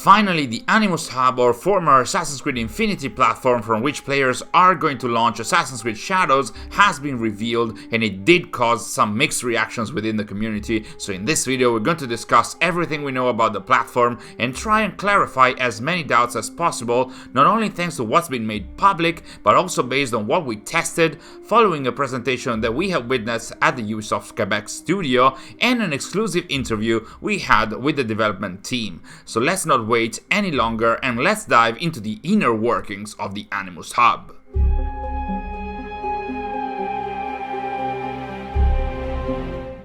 Finally, the Animus Hub, or former Assassin's Creed Infinity platform from which players are going to launch Assassin's Creed Shadows, has been revealed, and it did cause some mixed reactions within the community. So in this video we're going to discuss everything we know about the platform and try and clarify as many doubts as possible, not only thanks to what's been made public, but also based on what we tested following a presentation that we have witnessed at the Ubisoft Quebec studio and an exclusive interview we had with the development team. So let's not wait any longer and let's dive into the inner workings of the Animus Hub.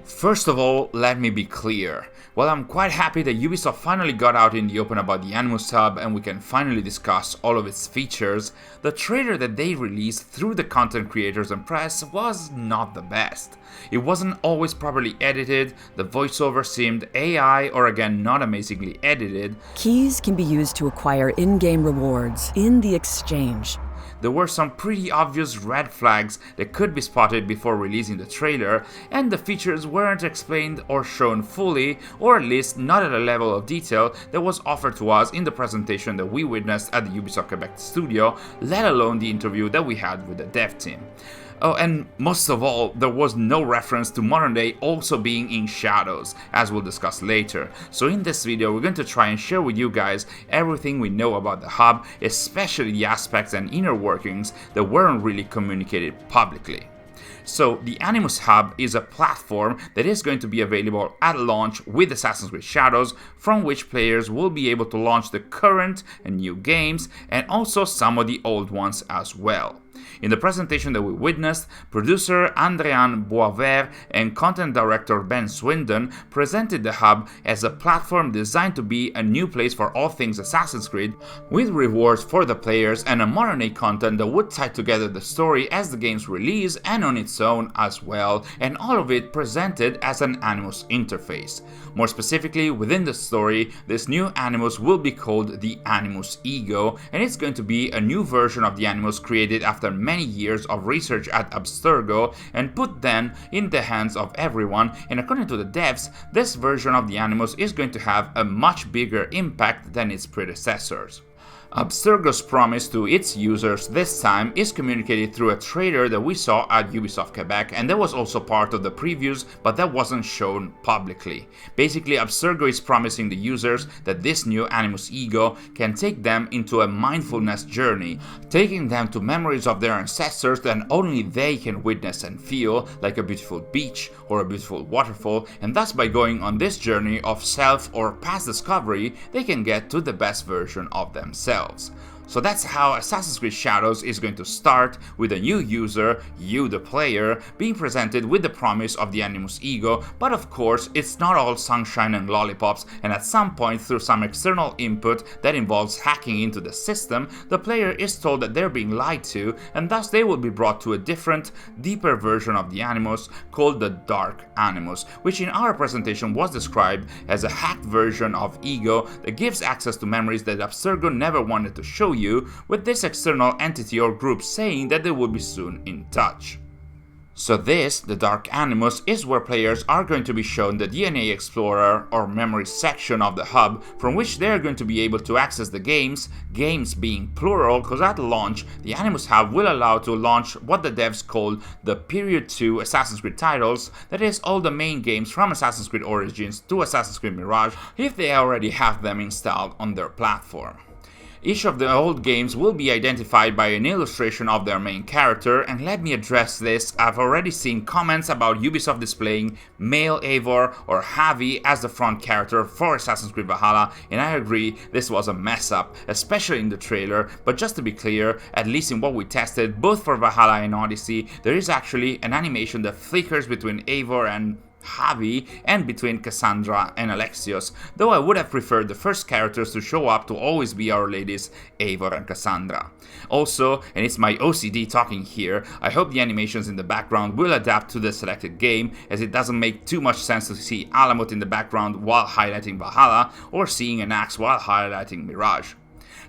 First of all, let me be clear. While I'm quite happy that Ubisoft finally got out in the open about the Animus Hub and we can finally discuss all of its features, the trailer that they released through the content creators and press was not the best. It wasn't always properly edited, the voiceover seemed AI or again not amazingly edited. Keys can be used to acquire in-game rewards in the exchange. There were some pretty obvious red flags that could be spotted before releasing the trailer, and the features weren't explained or shown fully, or at least not at a level of detail that was offered to us in the presentation that we witnessed at the Ubisoft Quebec studio, let alone the interview that we had with the dev team. Oh, and most of all, there was no reference to modern day also being in Shadows, as we'll discuss later. So in this video, we're going to try and share with you guys everything we know about the hub, especially the aspects and inner workings that weren't really communicated publicly. So the Animus Hub is a platform that is going to be available at launch with Assassin's Creed Shadows, from which players will be able to launch the current and new games, and also some of the old ones as well. In the presentation that we witnessed, producer Andréan Boisvert and content director Ben Swindon presented the hub as a platform designed to be a new place for all things Assassin's Creed, with rewards for the players and a modern day content that would tie together the story as the game's release and on its own as well, and all of it presented as an Animus interface. More specifically, within the story, this new Animus will be called the Animus Ego, and it's going to be a new version of the Animus created after many years of research at Abstergo and put then in the hands of everyone, and according to the devs, this version of the Animus is going to have a much bigger impact than its predecessors. Abstergo's promise to its users this time is communicated through a trailer that we saw at Ubisoft Quebec, and that was also part of the previews, but that wasn't shown publicly. Basically, Abstergo is promising the users that this new Animus Ego can take them into a mindfulness journey, taking them to memories of their ancestors that only they can witness and feel, like a beautiful beach or a beautiful waterfall, and thus by going on this journey of self or past discovery, they can get to the best version of themselves. So that's how Assassin's Creed Shadows is going to start, with a new user, you the player, being presented with the promise of the Animus Ego, but of course it's not all sunshine and lollipops, and at some point through some external input that involves hacking into the system, the player is told that they're being lied to, and thus they will be brought to a different, deeper version of the Animus called the Dark Animus, which in our presentation was described as a hacked version of Ego that gives access to memories that Abstergo never wanted to show you, with this external entity or group saying that they will be soon in touch. So this, the Dark Animus, is where players are going to be shown the DNA Explorer or memory section of the hub, from which they are going to be able to access the games being plural, because at launch the Animus Hub will allow to launch what the devs called the Period 2 Assassin's Creed titles, that is all the main games from Assassin's Creed Origins to Assassin's Creed Mirage, if they already have them installed on their platform. Each of the old games will be identified by an illustration of their main character, and let me address this. I've already seen comments about Ubisoft displaying male Eivor or Javi as the front character for Assassin's Creed Valhalla, and I agree this was a mess up, especially in the trailer, but just to be clear, at least in what we tested, both for Valhalla and Odyssey, there is actually an animation that flickers between Eivor and Javi and between Cassandra and Alexios, though I would have preferred the first characters to show up to always be our ladies Eivor and Cassandra. Also, and it's my OCD talking here, I hope the animations in the background will adapt to the selected game, as it doesn't make too much sense to see Alamut in the background while highlighting Valhalla, or seeing an axe while highlighting Mirage.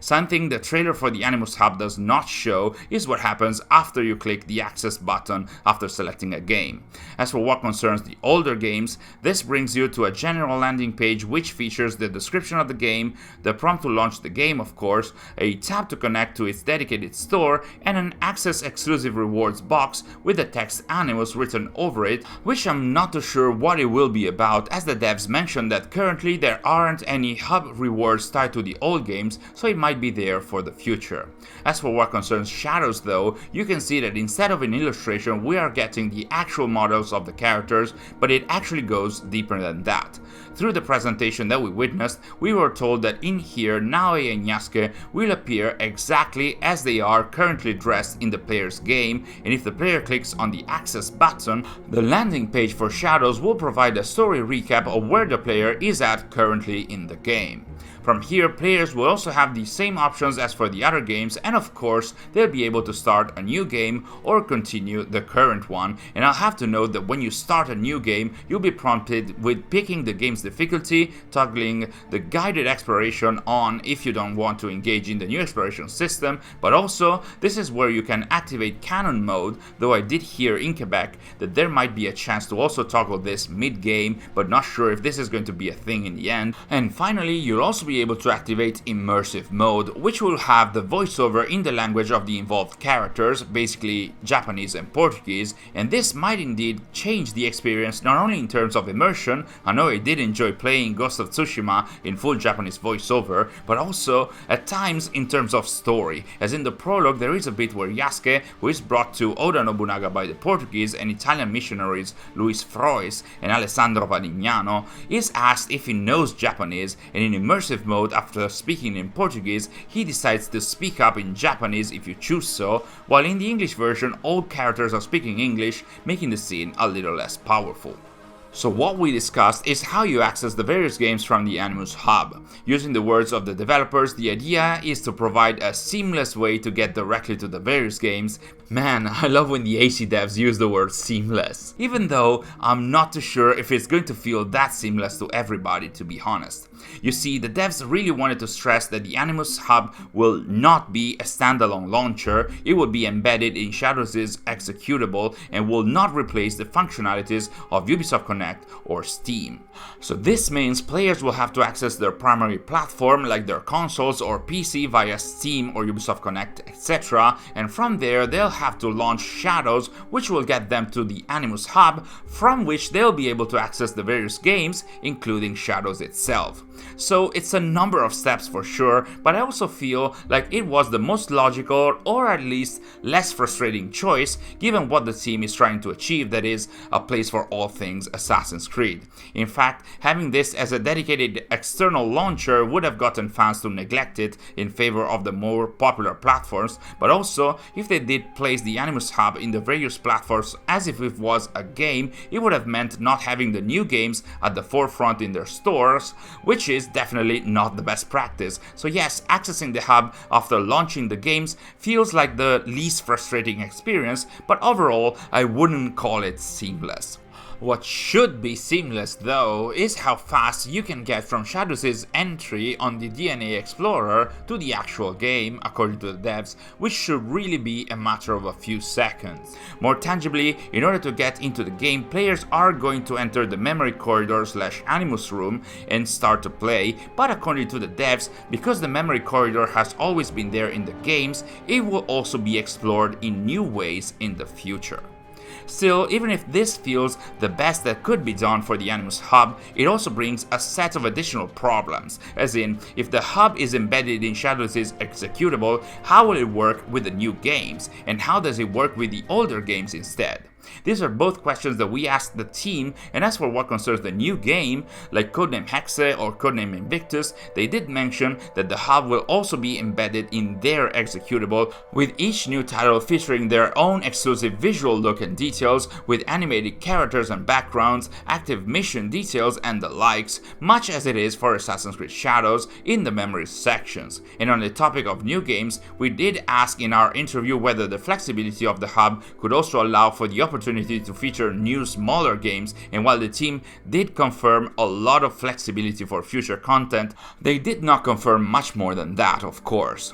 Something the trailer for the Animus Hub does not show is what happens after you click the access button after selecting a game. As for what concerns the older games, this brings you to a general landing page which features the description of the game, the prompt to launch the game of course, a tab to connect to its dedicated store, and an access exclusive rewards box with the text Animus written over it, which I'm not too sure what it will be about, as the devs mentioned that currently there aren't any hub rewards tied to the old games, so it might be there for the future. As for what concerns shadows though, you can see that instead of an illustration we are getting the actual models of the characters, but it actually goes deeper than that. Through the presentation that we witnessed, we were told that in here Naoe and Yasuke will appear exactly as they are currently dressed in the player's game, and if the player clicks on the access button, the landing page for shadows will provide a story recap of where the player is at currently in the game. From here, players will also have the same options as for the other games, and of course, they'll be able to start a new game or continue the current one. And I'll have to note that when you start a new game, you'll be prompted with picking the game's difficulty, toggling the guided exploration on if you don't want to engage in the new exploration system, but also, this is where you can activate canon mode, though I did hear in Quebec that there might be a chance to also toggle this mid-game, but not sure if this is going to be a thing in the end. And finally, you'll also be able to activate immersive mode, which will have the voiceover in the language of the involved characters, basically Japanese and Portuguese, and this might indeed change the experience not only in terms of immersion. I know I did enjoy playing Ghost of Tsushima in full Japanese voiceover, but also at times in terms of story, as in the prologue there is a bit where Yasuke, who is brought to Oda Nobunaga by the Portuguese and Italian missionaries Luis Frois and Alessandro Valignano, is asked if he knows Japanese, and in immersive mode, after speaking in Portuguese, he decides to speak up in Japanese if you choose so, while in the English version all characters are speaking English, making the scene a little less powerful. So what we discussed is how you access the various games from the Animus Hub. Using the words of the developers, the idea is to provide a seamless way to get directly to the various games. Man, I love when the AC devs use the word seamless. Even though I'm not too sure if it's going to feel that seamless to everybody, to be honest. You see, the devs really wanted to stress that the Animus Hub will not be a standalone launcher, it will be embedded in Shadows' executable and will not replace the functionalities of Ubisoft Connect or Steam. So this means players will have to access their primary platform like their consoles or PC via Steam or Ubisoft Connect, etc. and from there they'll have to launch Shadows, which will get them to the Animus Hub, from which they'll be able to access the various games, including Shadows itself. So it's a number of steps for sure, but I also feel like it was the most logical or at least less frustrating choice given what the team is trying to achieve, that is, a place for all things Assassin's Creed. In fact, having this as a dedicated external launcher would have gotten fans to neglect it in favor of the more popular platforms, but also if they did place the Animus Hub in the various platforms as if it was a game, it would have meant not having the new games at the forefront in their stores, which is definitely not the best practice. So yes, accessing the hub after launching the games feels like the least frustrating experience, but overall I wouldn't call it seamless. What should be seamless though is how fast you can get from Shadows' entry on the DNA Explorer to the actual game, according to the devs, which should really be a matter of a few seconds. More tangibly, in order to get into the game, players are going to enter the memory corridor / Animus room and start to play, but according to the devs, because the memory corridor has always been there in the games, it will also be explored in new ways in the future. Still, even if this feels the best that could be done for the Animus Hub, it also brings a set of additional problems, as in, if the hub is embedded in Shadows' executable, how will it work with the new games, and how does it work with the older games instead? These are both questions that we asked the team, and as for what concerns the new game, like Codename Hexe or Codename Invictus, they did mention that the hub will also be embedded in their executable, with each new title featuring their own exclusive visual look and details, with animated characters and backgrounds, active mission details and the likes, much as it is for Assassin's Creed Shadows in the memories sections. And on the topic of new games, we did ask in our interview whether the flexibility of the hub could also allow for the opportunity to feature new smaller games, and while the team did confirm a lot of flexibility for future content, they did not confirm much more than that, of course.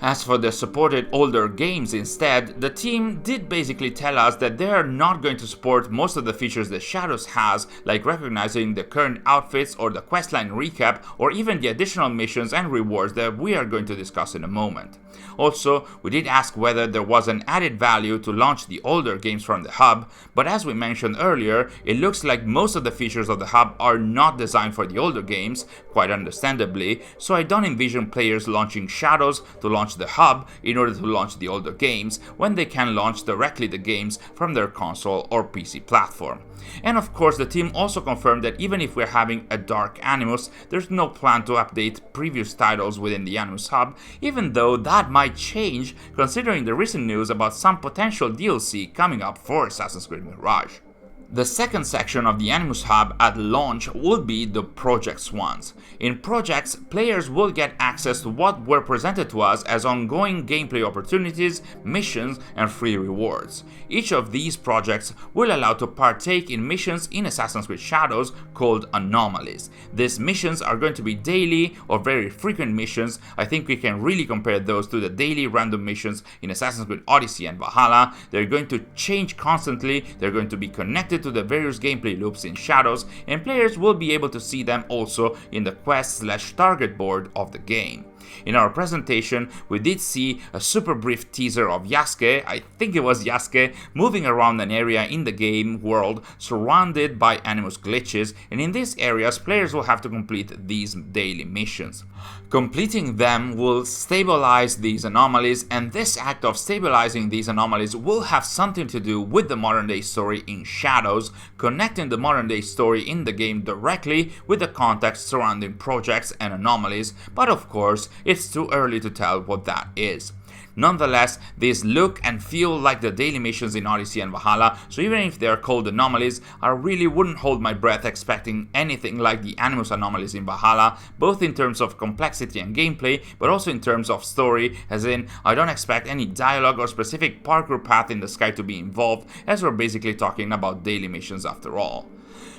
As for the supported older games instead, the team did basically tell us that they are not going to support most of the features that Shadows has, like recognizing the current outfits or the questline recap, or even the additional missions and rewards that we are going to discuss in a moment. Also, we did ask whether there was an added value to launch the older games from the hub, but as we mentioned earlier, it looks like most of the features of the hub are not designed for the older games, quite understandably, so I don't envision players launching Shadows to launch the hub in order to launch the older games when they can launch directly the games from their console or PC platform. And of course, the team also confirmed that even if we're having a Dark Animus, there's no plan to update previous titles within the Animus Hub, even though that might change considering the recent news about some potential DLC coming up for Assassin's Creed Mirage. The second section of the Animus Hub at launch will be the projects ones. In projects, players will get access to what were presented to us as ongoing gameplay opportunities, missions, and free rewards. Each of these projects will allow to partake in missions in Assassin's Creed Shadows called Anomalies. These missions are going to be daily or very frequent missions. I think we can really compare those to the daily random missions in Assassin's Creed Odyssey and Valhalla. They're going to change constantly, they're going to be connected to the various gameplay loops in Shadows, and players will be able to see them also in the quest/target board of the game. In our presentation, we did see a super brief teaser of Yasuke, I think it was Yasuke, moving around an area in the game world surrounded by Animus glitches, and in these areas players will have to complete these daily missions. Completing them will stabilize these anomalies, and this act of stabilizing these anomalies will have something to do with the modern day story in Shadows, connecting the modern day story in the game directly with the context surrounding projects and anomalies, but of course, it's too early to tell what that is. Nonetheless, these look and feel like the daily missions in Odyssey and Valhalla, so even if they are called anomalies, I really wouldn't hold my breath expecting anything like the Animus anomalies in Valhalla, both in terms of complexity and gameplay, but also in terms of story, as in, I don't expect any dialogue or specific parkour path in the sky to be involved, as we're basically talking about daily missions after all.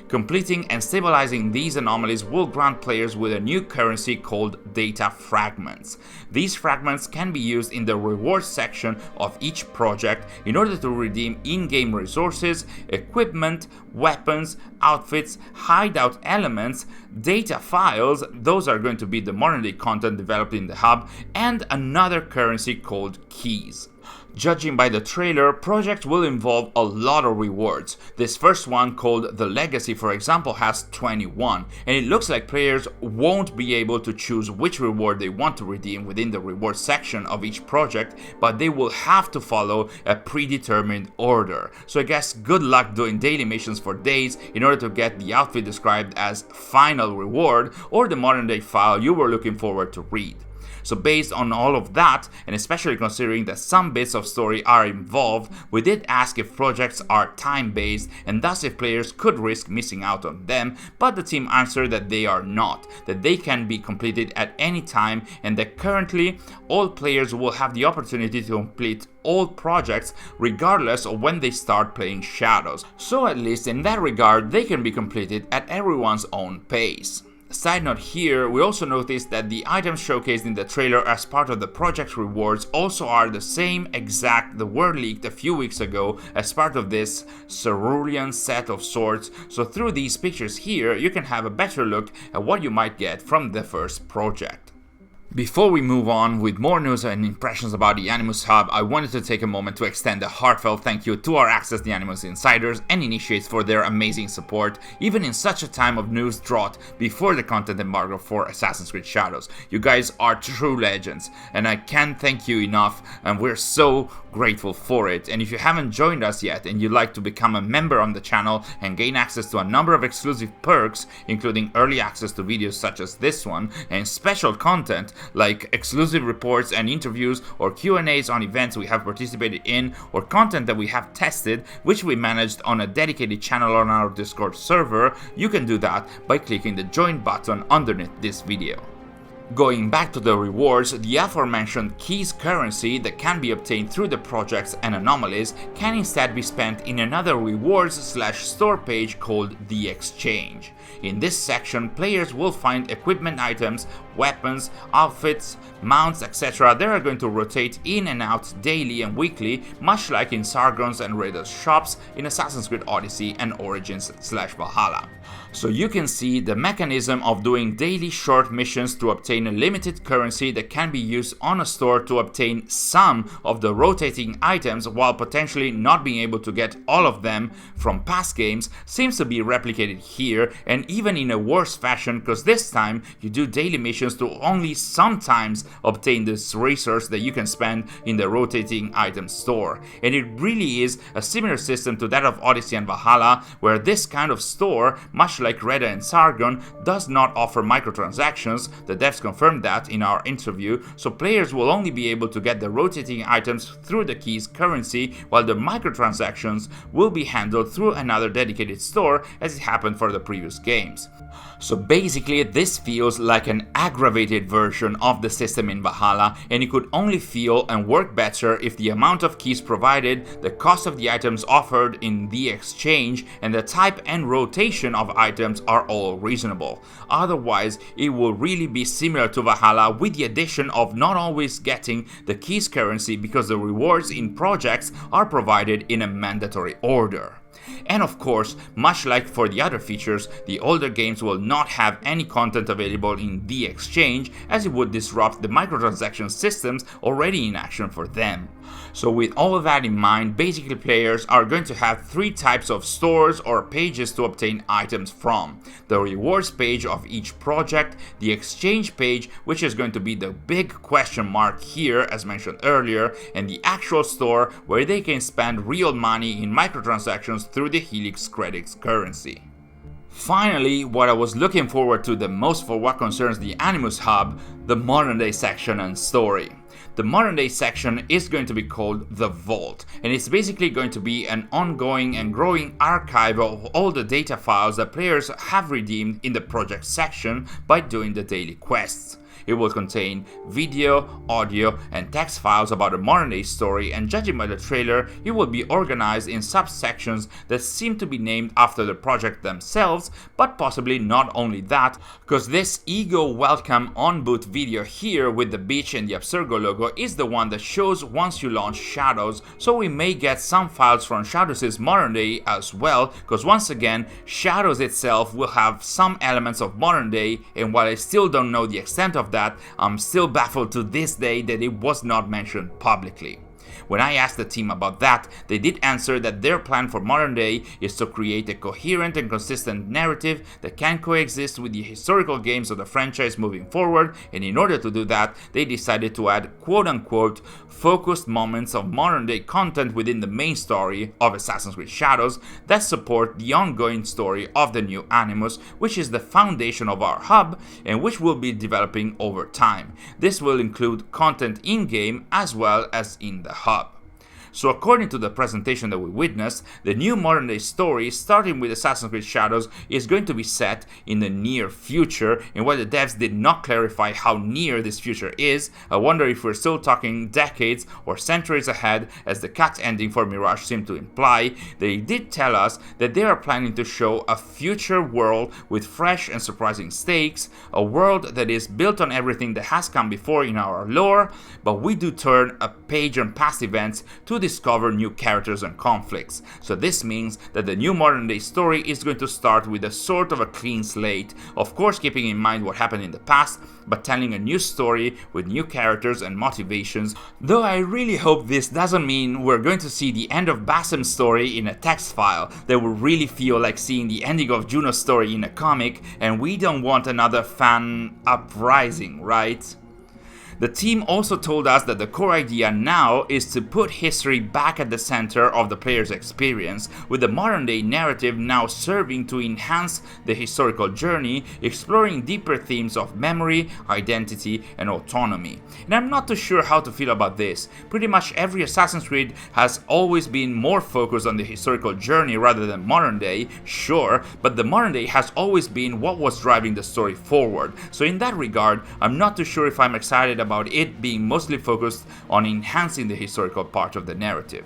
Completing and stabilizing these anomalies will grant players with a new currency called data fragments. These fragments can be used in the rewards section of each project in order to redeem in-game resources, equipment, weapons, outfits, hideout elements, data files, those are going to be the modern day content developed in the hub, and another currency called keys. Judging by the trailer, projects will involve a lot of rewards. This first one, called The Legacy, for example, has 21, and it looks like players won't be able to choose which reward they want to redeem within the reward section of each project, but they will have to follow a predetermined order. So I guess good luck doing daily missions for days in order to get the outfit described as final reward or the modern day file you were looking forward to read. So based on all of that, and especially considering that some bits of story are involved, we did ask if projects are time-based and thus if players could risk missing out on them, but the team answered that they are not, that they can be completed at any time, and that currently all players will have the opportunity to complete all projects regardless of when they start playing Shadows. So at least in that regard, they can be completed at everyone's own pace. Side note here, we also noticed that the items showcased in the trailer as part of the project rewards also are the same exact that were leaked a few weeks ago as part of this cerulean set of sorts, so through these pictures here you can have a better look at what you might get from the first project. Before we move on with more news and impressions about the Animus Hub, I wanted to take a moment to extend a heartfelt thank you to our Access the Animus insiders and initiates for their amazing support, even in such a time of news drought before the content embargo for Assassin's Creed Shadows. You guys are true legends, and I can't thank you enough, and we're so grateful for it. And if you haven't joined us yet and you'd like to become a member on the channel and gain access to a number of exclusive perks, including early access to videos such as this one, and special content like exclusive reports and interviews or Q&As on events we have participated in, or content that we have tested which we managed on a dedicated channel on our Discord server, you can do that by clicking the join button underneath this video. Going back to the rewards, the aforementioned keys currency that can be obtained through the projects and anomalies can instead be spent in another rewards/store page called The Exchange. In this section, players will find equipment items, weapons, outfits, mounts, etc. that are going to rotate in and out daily and weekly, much like in Sargon's and Reda's shops in Assassin's Creed Odyssey and Origins/Valhalla. So you can see the mechanism of doing daily short missions to obtain a limited currency that can be used on a store to obtain some of the rotating items while potentially not being able to get all of them from past games seems to be replicated here, and even in a worse fashion, because this time you do daily missions to only sometimes obtain this resource that you can spend in the rotating item store. And it really is a similar system to that of Odyssey and Valhalla, where this kind of store, much like Reda and Sargon, does not offer microtransactions. The devs confirmed that in our interview, so players will only be able to get the rotating items through the keys currency, while the microtransactions will be handled through another dedicated store, as it happened for the previous games. So basically, this feels like an aggravated version of the system in Valhalla, and it could only feel and work better if the amount of keys provided, the cost of the items offered in the exchange, and the type and rotation of items are all reasonable. Otherwise, it will really be similar to Valhalla, with the addition of not always getting the keys currency because the rewards in projects are provided in a mandatory order. And of course, much like for the other features, the older games will not have any content available in the exchange, as it would disrupt the microtransaction systems already in action for them. So with all of that in mind, basically players are going to have three types of stores or pages to obtain items from. The rewards page of each project, the exchange page, which is going to be the big question mark here as mentioned earlier, and the actual store where they can spend real money in microtransactions through the Helix credits currency. Finally, what I was looking forward to the most for what concerns the Animus Hub, the modern day section and story. The modern day section is going to be called The Vault, and it's basically going to be an ongoing and growing archive of all the data files that players have redeemed in the project section by doing the daily quests. It will contain video, audio, and text files about a modern day story, and judging by the trailer, it will be organized in subsections that seem to be named after the project themselves, but possibly not only that, because this Ego welcome on boot video here with the beach and the Abstergo logo is the one that shows once you launch Shadows, so we may get some files from Shadows' modern day as well, because once again, Shadows itself will have some elements of modern day, and while I still don't know the extent of that, I'm still baffled to this day that it was not mentioned publicly. When I asked the team about that, they did answer that their plan for modern day is to create a coherent and consistent narrative that can coexist with the historical games of the franchise moving forward, and in order to do that, they decided to add quote-unquote focused moments of modern day content within the main story of Assassin's Creed Shadows that support the ongoing story of the new Animus, which is the foundation of our hub and which we'll be developing over time. This will include content in-game as well as in the hub. So according to the presentation that we witnessed, the new modern day story, starting with Assassin's Creed Shadows, is going to be set in the near future, and while the devs did not clarify how near this future is, I wonder if we're still talking decades or centuries ahead, as the cut ending for Mirage seemed to imply. They did tell us that they are planning to show a future world with fresh and surprising stakes, a world that is built on everything that has come before in our lore, but we do turn a page on past events to discover new characters and conflicts. So this means that the new modern day story is going to start with a sort of a clean slate, of course keeping in mind what happened in the past, but telling a new story with new characters and motivations, though I really hope this doesn't mean we're going to see the end of Basim's story in a text file. That would really feel like seeing the ending of Juno's story in a comic, and we don't want another fan uprising, right? The team also told us that the core idea now is to put history back at the center of the player's experience, with the modern day narrative now serving to enhance the historical journey, exploring deeper themes of memory, identity, and autonomy. And I'm not too sure how to feel about this. Pretty much every Assassin's Creed has always been more focused on the historical journey rather than modern day, sure, but the modern day has always been what was driving the story forward. So in that regard, I'm not too sure if I'm excited about it being mostly focused on enhancing the historical part of the narrative.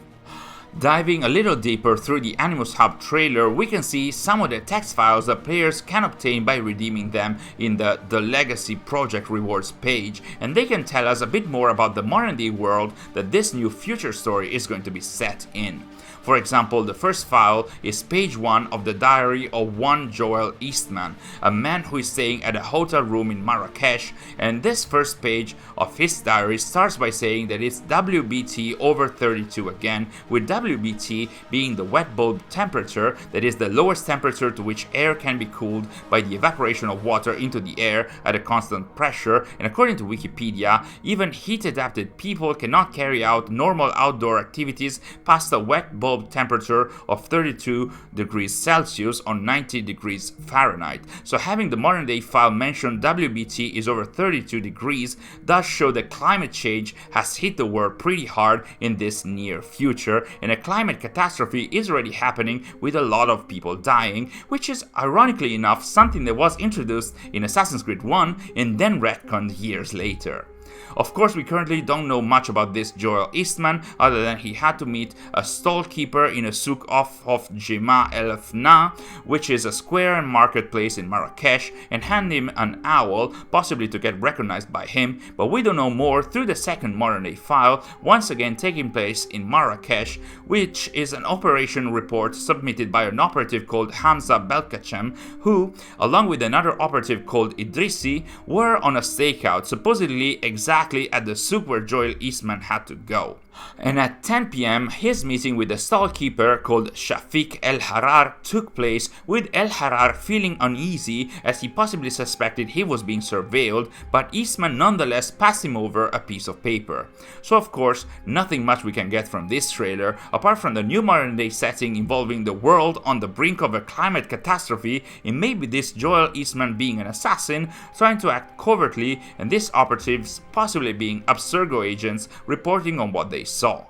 Diving a little deeper through the Animus Hub trailer, we can see some of the text files that players can obtain by redeeming them in the Legacy Project Rewards page, and they can tell us a bit more about the modern day world that this new future story is going to be set in. For example, the first file is page 1 of the diary of one Joel Eastman, a man who is staying at a hotel room in Marrakesh, and this first page of his diary starts by saying that it's WBT over 32 again, with WBT being the wet bulb temperature, that is the lowest temperature to which air can be cooled by the evaporation of water into the air at a constant pressure, and according to Wikipedia, even heat-adapted people cannot carry out normal outdoor activities past a wet bulb temperature of 32 degrees Celsius on 90 degrees Fahrenheit. So having the modern day file mention WBT is over 32 degrees does show that climate change has hit the world pretty hard in this near future, and a climate catastrophe is already happening with a lot of people dying, which is ironically enough something that was introduced in Assassin's Creed 1 and then retconned years later. Of course, we currently don't know much about this Joel Eastman, other than he had to meet a stall keeper in a souk off of Jema El Fna, which is a square and marketplace in Marrakesh, and hand him an owl, possibly to get recognized by him, but we don't know more through the second modern day file, once again taking place in Marrakesh, which is an operation report submitted by an operative called Hamza Belkacem, who, along with another operative called Idrissi, were on a stakeout, supposedly exactly at the souk where Joel Eastman had to go. And at 10 PM, his meeting with the stall keeper called Shafiq El Harar took place, with El Harar feeling uneasy as he possibly suspected he was being surveilled, but Eastman nonetheless passed him over a piece of paper. So of course, nothing much we can get from this trailer, apart from the new modern day setting involving the world on the brink of a climate catastrophe, and maybe this Joel Eastman being an assassin, trying to act covertly, and these operatives possibly being Abstergo agents reporting on what they saw.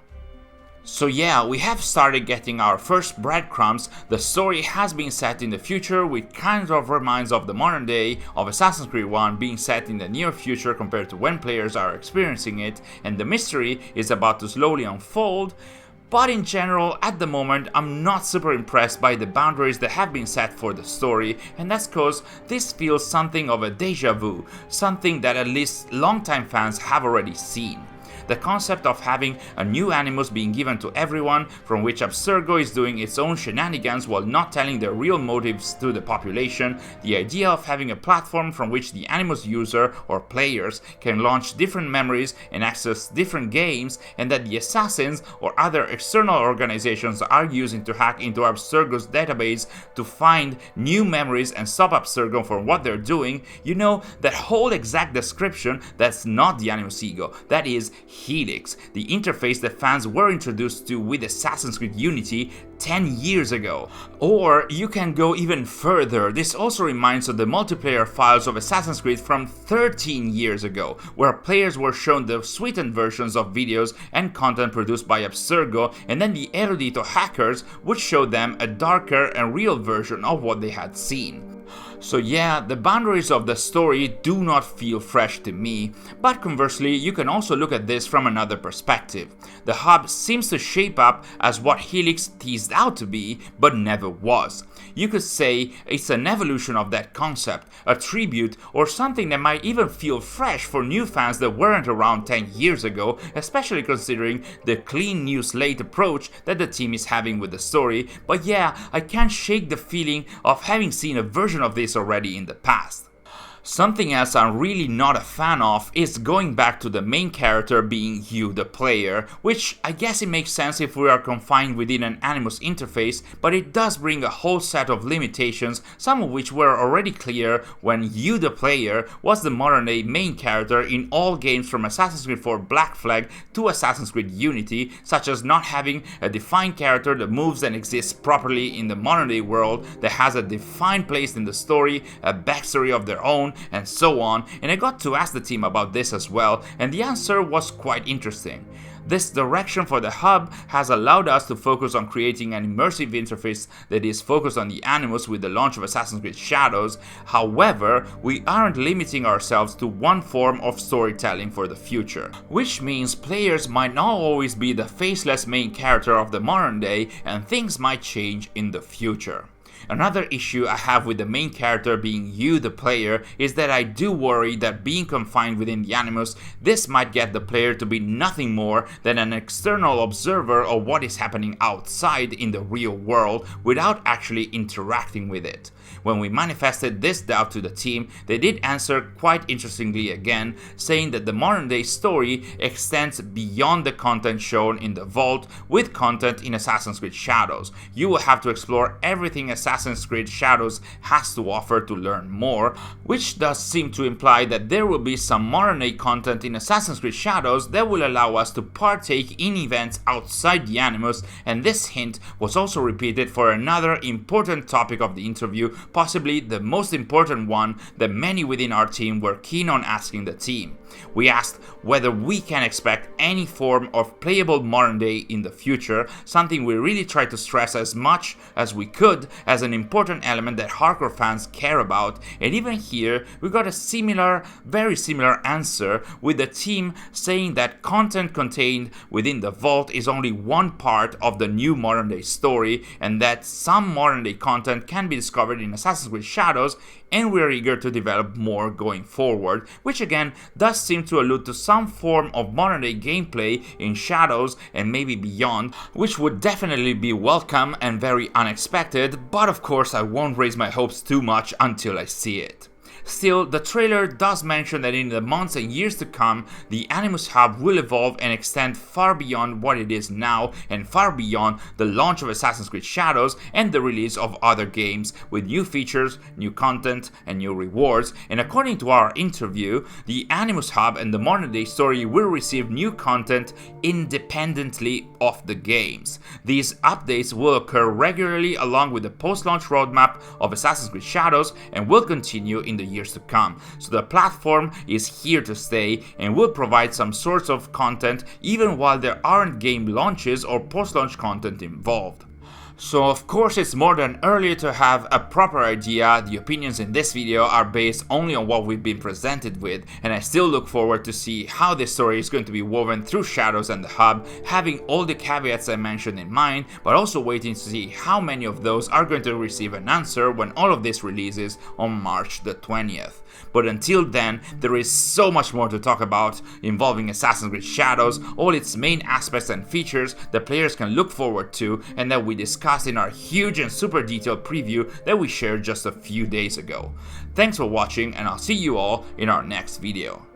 So yeah, we have started getting our first breadcrumbs. The story has been set in the future, which kind of reminds of the modern day of Assassin's Creed 1 being set in the near future compared to when players are experiencing it, and the mystery is about to slowly unfold. But in general, at the moment, I'm not super impressed by the boundaries that have been set for the story, and that's cause this feels something of a deja vu, something that at least longtime fans have already seen. The concept of having a new Animus being given to everyone, from which Abstergo is doing its own shenanigans while not telling their real motives to the population, the idea of having a platform from which the Animus user or players can launch different memories and access different games, and that the assassins or other external organizations are using to hack into Abstergo's database to find new memories and stop Abstergo from what they're doing, you know, that whole exact description, that's not the Animus ego, that is Helix, the interface that fans were introduced to with Assassin's Creed Unity 10 years ago. Or you can go even further. This also reminds of the multiplayer files of Assassin's Creed from 13 years ago, where players were shown the sweetened versions of videos and content produced by Abstergo, and then the erudito hackers would show them a darker and real version of what they had seen. So yeah, the boundaries of the story do not feel fresh to me, but conversely, you can also look at this from another perspective. The hub seems to shape up as what Helix teased out to be, but never was. You could say it's an evolution of that concept, a tribute, or something that might even feel fresh for new fans that weren't around 10 years ago, especially considering the clean new slate approach that the team is having with the story, but yeah, I can't shake the feeling of having seen a version of this already in the past. Something else I'm really not a fan of is going back to the main character being you, the player, which I guess it makes sense if we are confined within an Animus interface, but it does bring a whole set of limitations, some of which were already clear when you, the player, was the modern day main character in all games from Assassin's Creed 4 Black Flag to Assassin's Creed Unity, such as not having a defined character that moves and exists properly in the modern day world, that has a defined place in the story, a backstory of their own, and so on. And I got to ask the team about this as well, and the answer was quite interesting. This direction for the hub has allowed us to focus on creating an immersive interface that is focused on the Animus with the launch of Assassin's Creed Shadows. However, we aren't limiting ourselves to one form of storytelling for the future, which means players might not always be the faceless main character of the modern day, and things might change in the future. Another issue I have with the main character being you, the player, is that I do worry that being confined within the Animus, this might get the player to be nothing more than an external observer of what is happening outside in the real world without actually interacting with it. When we manifested this doubt to the team, they did answer quite interestingly again, saying that the modern day story extends beyond the content shown in the vault with content in Assassin's Creed Shadows. You will have to explore everything Assassin's Creed Shadows has to offer to learn more, which does seem to imply that there will be some modern day content in Assassin's Creed Shadows that will allow us to partake in events outside the Animus, and this hint was also repeated for another important topic of the interview, possibly the most important one that many within our team were keen on asking the team. We asked whether we can expect any form of playable modern day in the future, something we really tried to stress as much as we could as an important element that hardcore fans care about, and even here we got a very similar answer, with the team saying that content contained within the vault is only one part of the new modern day story, and that some modern day content can be discovered in Assassin's Creed Shadows, and we're eager to develop more going forward, which again does seem to allude to some form of modern day gameplay in Shadows and maybe beyond, which would definitely be welcome and very unexpected, but of course I won't raise my hopes too much until I see it. Still, the trailer does mention that in the months and years to come, the Animus Hub will evolve and extend far beyond what it is now and far beyond the launch of Assassin's Creed Shadows and the release of other games, with new features, new content, and new rewards. And according to our interview, the Animus Hub and the modern day story will receive new content independently of the games. These updates will occur regularly along with the post-launch roadmap of Assassin's Creed Shadows and will continue in the years to come. So the platform is here to stay and will provide some sorts of content even while there aren't game launches or post-launch content involved. So of course it's more than earlier to have a proper idea. The opinions in this video are based only on what we've been presented with, and I still look forward to see how this story is going to be woven through Shadows and the Hub, having all the caveats I mentioned in mind, but also waiting to see how many of those are going to receive an answer when all of this releases on March the 20th. But until then, there is so much more to talk about involving Assassin's Creed Shadows, all its main aspects and features that players can look forward to, and that we discussed in our huge and super detailed preview that we shared just a few days ago. Thanks for watching, and I'll see you all in our next video.